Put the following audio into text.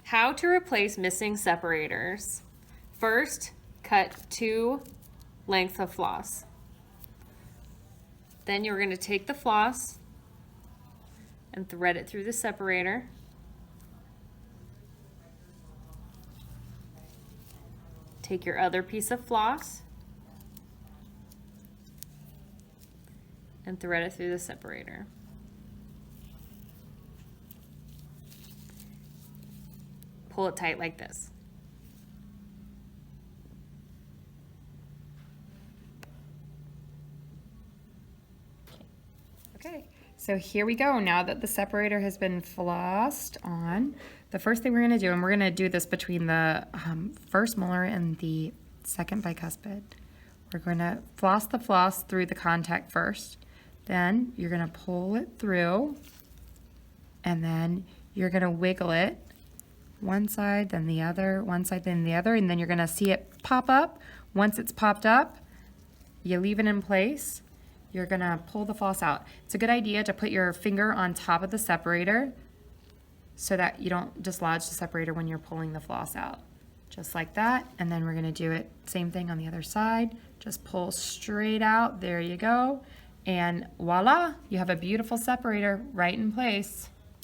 How to replace missing separators. First, cut 2 lengths of floss. Then you're going to take the floss and thread it through the separator. Take your other piece of floss and thread it through the separator. Pull it tight like this. Okay, so here we go. Now that the separator has been flossed on, the first thing we're going to do, and we're going to do this between the first molar and the second bicuspid, we're going to floss the floss through the contact first. Then you're going to pull it through, and then you're going to wiggle it one side, then the other, one side, then the other, and then you're going to see it pop up. Once it's popped up, you leave it in place. You're going to pull the floss out. It's a good idea to put your finger on top of the separator so that you don't dislodge the separator when you're pulling the floss out. Just like that, and then we're going to do it same thing on the other side. Just pull straight out. There you go. And voila, you have a beautiful separator right in place.